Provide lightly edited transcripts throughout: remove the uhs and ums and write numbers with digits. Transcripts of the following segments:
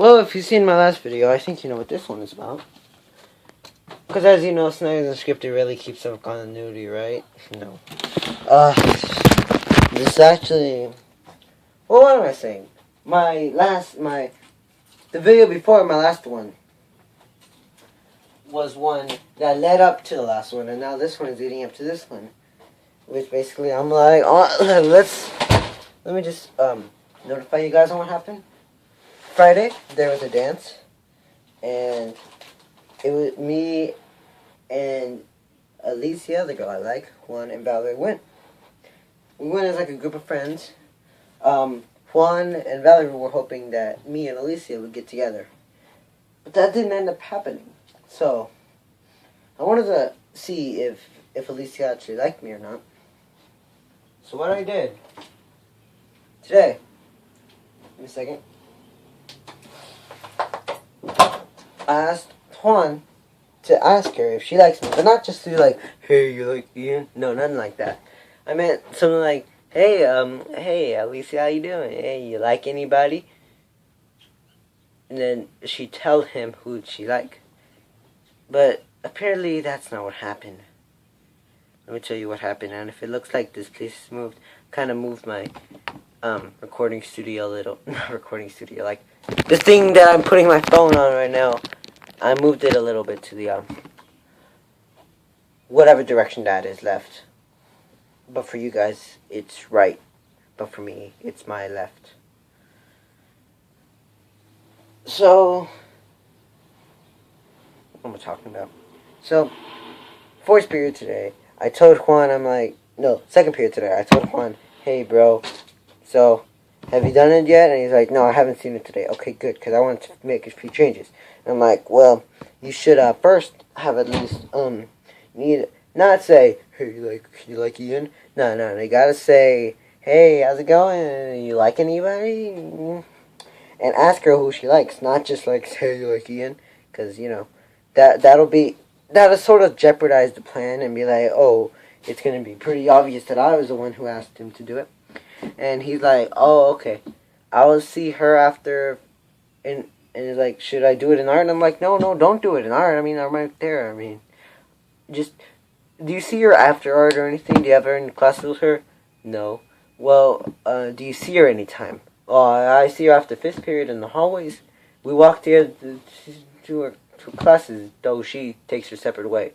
Well, if you've seen my last video, I think you know what this one is about. Because as you know, Snivy unscripted really keeps up continuity, right? No. This actually... Well, what am I saying? The video before my last one was one that led up to the last one, and now this one is leading up to this one. Which basically, I'm like, oh, let me just, notify you guys on what happened. Friday, there was a dance, and it was me and Alicia, the girl I like, Juan and Valerie went. We went as like a group of friends. Juan and Valerie were hoping that me and Alicia would get together. But that didn't end up happening. So, I wanted to see if Alicia actually liked me or not. So what I did today, give me a second, I asked Juan to ask her if she likes me, but not just to be like, hey, you like Ian? No, nothing like that. I meant something like, hey, Alicia, how you doing? Hey, you like anybody? And then she tell him who she like. But apparently that's not what happened. Let me tell you what happened, and if it looks like this place moved, kind of moved my recording studio a little. Not recording studio, like the thing that I'm putting my phone on right now. I moved it a little bit to the whatever direction that is left. But for you guys, it's right. But for me, it's my left. So, what am I talking about? So, fourth period today, I told Juan, second period today, I told Juan, hey bro, so, have you done it yet? And he's like, no, I haven't seen it today. Okay, good, because I want to make a few changes. And I'm like, well, you should first have at least, not say, hey, you like Ian? No, you gotta say, hey, how's it going? You like anybody? And ask her who she likes, not just like, hey, you like Ian? Because, that'll sort of jeopardize the plan and be like, oh, it's going to be pretty obvious that I was the one who asked him to do it. And he's like, oh, okay. I will see her after, and he's like, should I do it in art? And I'm like, no, don't do it in art. I mean, I'm right there. I mean, just, do you see her after art or anything? Do you have her in classes with her? No. Well, do you see her anytime? Oh, I see her after fifth period in the hallways. We walk together to her classes, though she takes her separate way.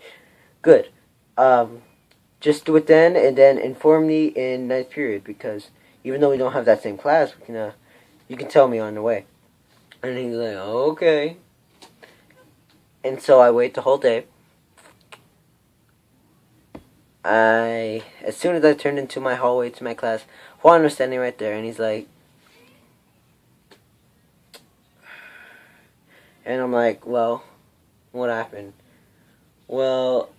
Good. Just do it then, and then inform me in ninth period, because even though we don't have that same class, we can, you can tell me on the way. And he's like, okay. And so I wait the whole day. As soon as I turned into my hallway to my class, Juan was standing right there, and he's like, and I'm like, well, what happened? Well,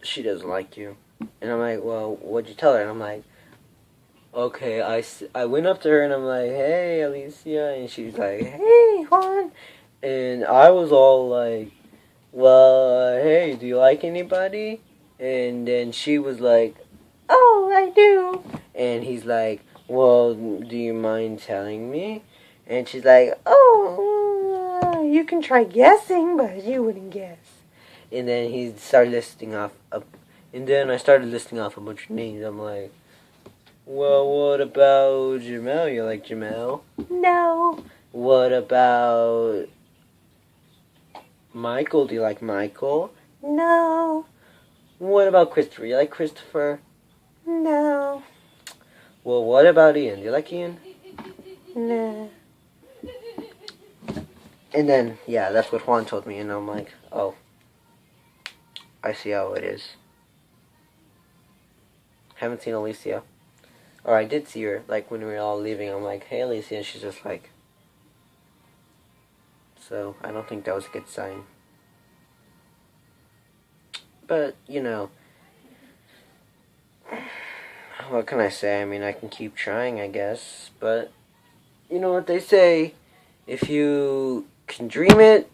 she doesn't like you. And I'm like, well, what'd you tell her? And I'm like, okay, I went up to her and I'm like, hey, Alicia. And she's like, hey, Juan. And I was all like, well, hey, do you like anybody? And then she was like, oh, I do. And he's like, well, do you mind telling me? And she's like, oh, you can try guessing, but you wouldn't guess. And then he started listing off, and then I started listing off a bunch of names. I'm like, well, what about Jamel? You like Jamel? No. What about Michael? Do you like Michael? No. What about Christopher? You like Christopher? No. Well, what about Ian? Do you like Ian? Nah. And then, yeah, that's what Juan told me, and I'm like, oh, I see how it is. Haven't seen Alicia. Or I did see her, like, when we were all leaving. I'm like, hey, Alicia, and she's just like, so, I don't think that was a good sign. But, you know, what can I say? I mean, I can keep trying, I guess, but, you know what they say, if you can dream it,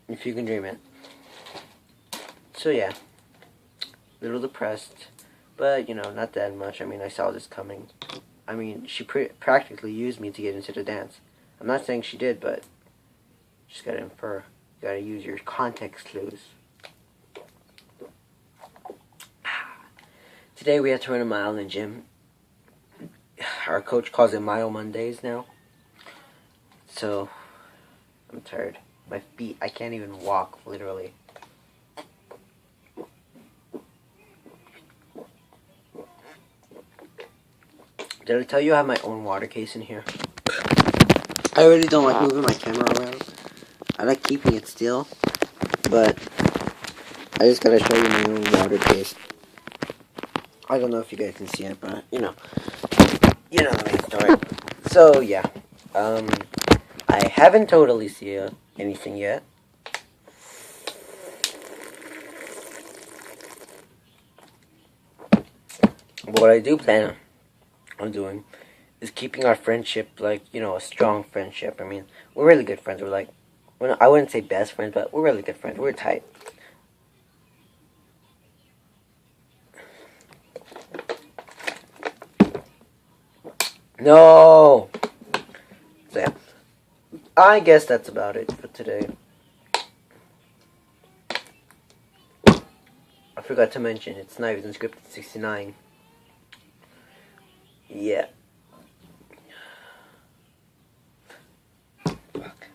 if you can dream it. So yeah, a little depressed, but you know, not that much. I mean, I saw this coming. I mean, she practically used me to get into the dance. I'm not saying she did, but you just gotta infer. You gotta use your context clues. Today we had to run a mile in the gym. Our coach calls it Mile Mondays now. So, I'm tired. My feet, I can't even walk, literally. Did I tell you I have my own water case in here? I really don't like moving my camera around. I like keeping it still, but I just gotta show you my own water case. I don't know if you guys can see it, but you know the main story. So yeah, I haven't totally seen anything yet. But what I do plan on doing is keeping our friendship, like, you know, a strong friendship. I mean, we're really good friends. We're like, I wouldn't say best friends, but we're really good friends. We're tight. No! So yeah, I guess that's about it for today. I forgot to mention, it's Snivy's unscripted 69. Yeah. Fuck.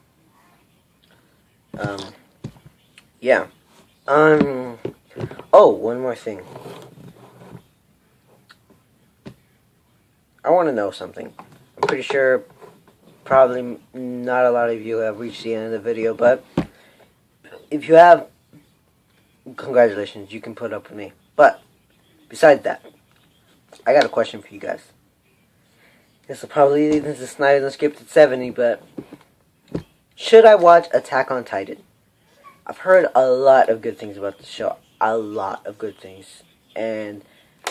Yeah. Oh, one more thing. I want to know something. I'm pretty sure probably not a lot of you have reached the end of the video, but if you have, congratulations, you can put up with me. But besides that, I got a question for you guys. This will probably lead into Snivy's unscripted 70, but should I watch Attack on Titan? I've heard a lot of good things about the show. A lot of good things. And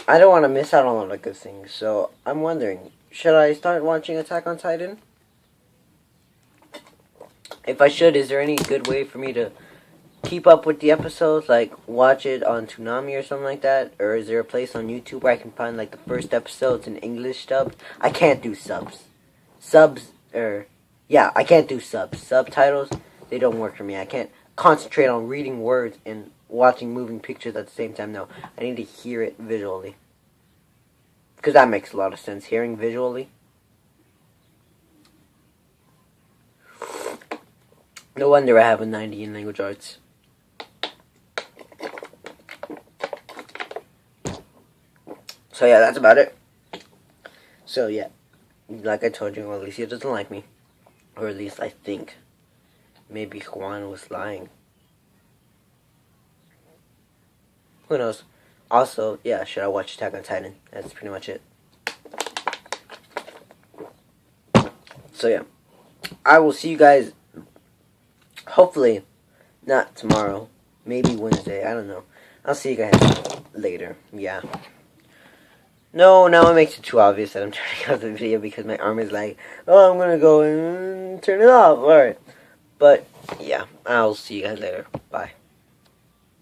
I don't want to miss out on a lot of good things. So I'm wondering, should I start watching Attack on Titan? If I should, is there any good way for me to keep up with the episodes? Like, watch it on Toonami or something like that? Or is there a place on YouTube where I can find, like, the first episodes in English dubbed? I can't do subs. Yeah, I can't do subs. Subtitles, they don't work for me. I can't concentrate on reading words and watching moving pictures at the same time. No, I need to hear it visually. Because that makes a lot of sense, hearing visually. No wonder I have a 90 in language arts. So yeah, that's about it. So yeah, like I told you, Alicia doesn't like me. Or at least I think. Maybe Juan was lying. Who knows? Also, yeah, should I watch Attack on Titan? That's pretty much it. So yeah, I will see you guys, hopefully, not tomorrow, maybe Wednesday, I don't know. I'll see you guys later, yeah. No, now it makes it too obvious that I'm turning off the video because my arm is like, oh, I'm gonna go and turn it off, alright. But, yeah, I'll see you guys later, bye.